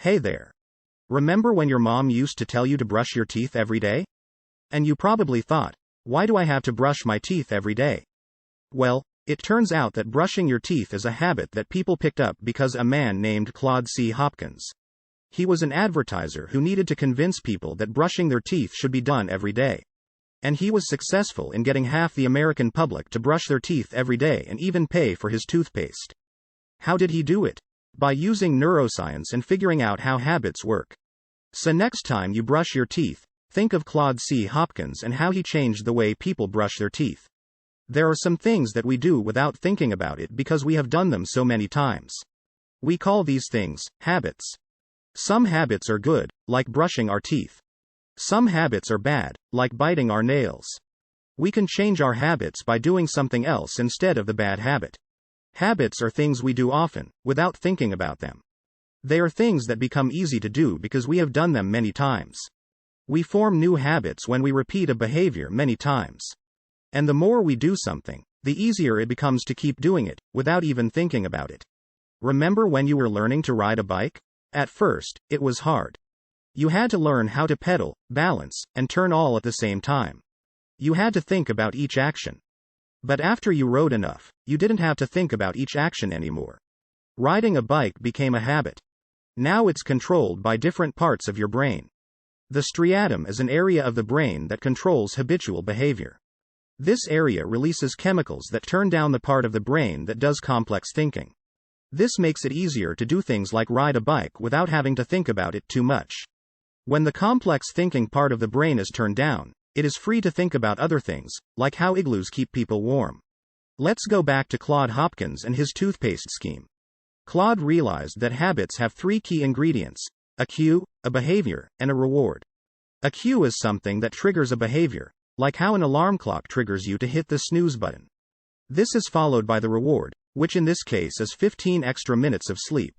Hey there. Remember when your mom used to tell you to brush your teeth every day? And you probably thought, why do I have to brush my teeth every day? Well, it turns out that brushing your teeth is a habit that people picked up because a man named Claude C. Hopkins. He was an advertiser who needed to convince people that brushing their teeth should be done every day. And he was successful in getting half the American public to brush their teeth every day and even pay for his toothpaste. How did he do it? By using neuroscience and figuring out how habits work. So next time you brush your teeth, think of Claude C. Hopkins and how he changed the way people brush their teeth. There are some things that we do without thinking about it because we have done them so many times. We call these things habits. Some habits are good, like brushing our teeth. Some habits are bad, like biting our nails. We can change our habits by doing something else instead of the bad habit. Habits are things we do often, without thinking about them. They are things that become easy to do because we have done them many times. We form new habits when we repeat a behavior many times. And the more we do something, the easier it becomes to keep doing it, without even thinking about it. Remember when you were learning to ride a bike? At first, it was hard. You had to learn how to pedal, balance, and turn all at the same time. You had to think about each action. But after you rode enough, you didn't have to think about each action anymore. Riding a bike became a habit. Now it's controlled by different parts of your brain. The striatum is an area of the brain that controls habitual behavior. This area releases chemicals that turn down the part of the brain that does complex thinking. This makes it easier to do things like ride a bike without having to think about it too much. When the complex thinking part of the brain is turned down, it is free to think about other things, like how igloos keep people warm. Let's go back to Claude Hopkins and his toothpaste scheme. Claude realized that habits have three key ingredients: a cue, a behavior, and a reward. A cue is something that triggers a behavior, like how an alarm clock triggers you to hit the snooze button. This is followed by the reward, which in this case is 15 extra minutes of sleep.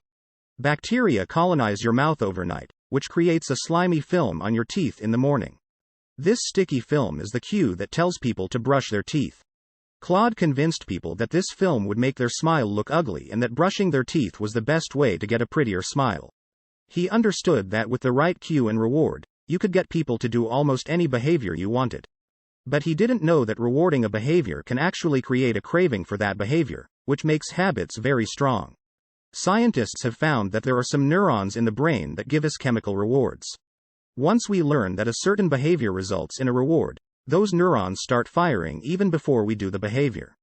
Bacteria colonize your mouth overnight, which creates a slimy film on your teeth in the morning. This sticky film is the cue that tells people to brush their teeth. Claude convinced people that this film would make their smile look ugly and that brushing their teeth was the best way to get a prettier smile. He understood that with the right cue and reward, you could get people to do almost any behavior you wanted. But he didn't know that rewarding a behavior can actually create a craving for that behavior, which makes habits very strong. Scientists have found that there are some neurons in the brain that give us chemical rewards. Once we learn that a certain behavior results in a reward, those neurons start firing even before we do the behavior.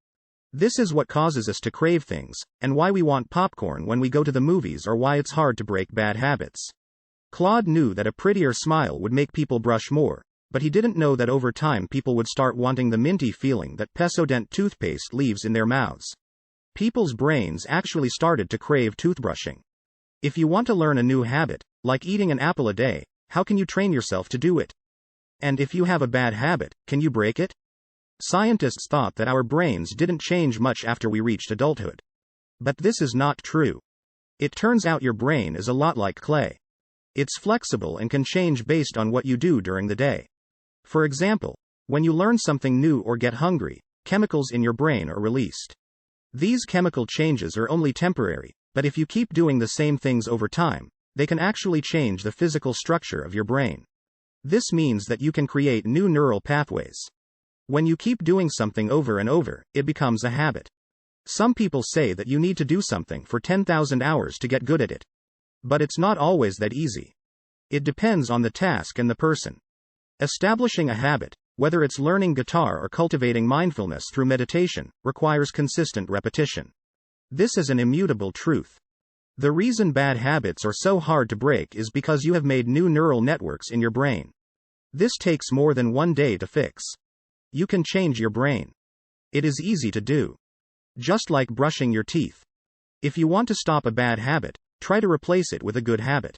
This is what causes us to crave things, and why we want popcorn when we go to the movies, or why it's hard to break bad habits. Claude knew that a prettier smile would make people brush more, but he didn't know that over time people would start wanting the minty feeling that Pepsodent toothpaste leaves in their mouths. People's brains actually started to crave toothbrushing. If you want to learn a new habit, like eating an apple a day, how can you train yourself to do it? And if you have a bad habit, can you break it? Scientists thought that our brains didn't change much after we reached adulthood. But this is not true. It turns out your brain is a lot like clay. It's flexible and can change based on what you do during the day. For example, when you learn something new or get hungry, chemicals in your brain are released. These chemical changes are only temporary, but if you keep doing the same things over time, they can actually change the physical structure of your brain. This means that you can create new neural pathways. When you keep doing something over and over, it becomes a habit. Some people say that you need to do something for 10,000 hours to get good at it. But it's not always that easy. It depends on the task and the person. Establishing a habit, whether it's learning guitar or cultivating mindfulness through meditation, requires consistent repetition. This is an immutable truth. The reason bad habits are so hard to break is because you have made new neural networks in your brain. This takes more than one day to fix. You can change your brain. It is easy to do. Just like brushing your teeth. If you want to stop a bad habit, try to replace it with a good habit.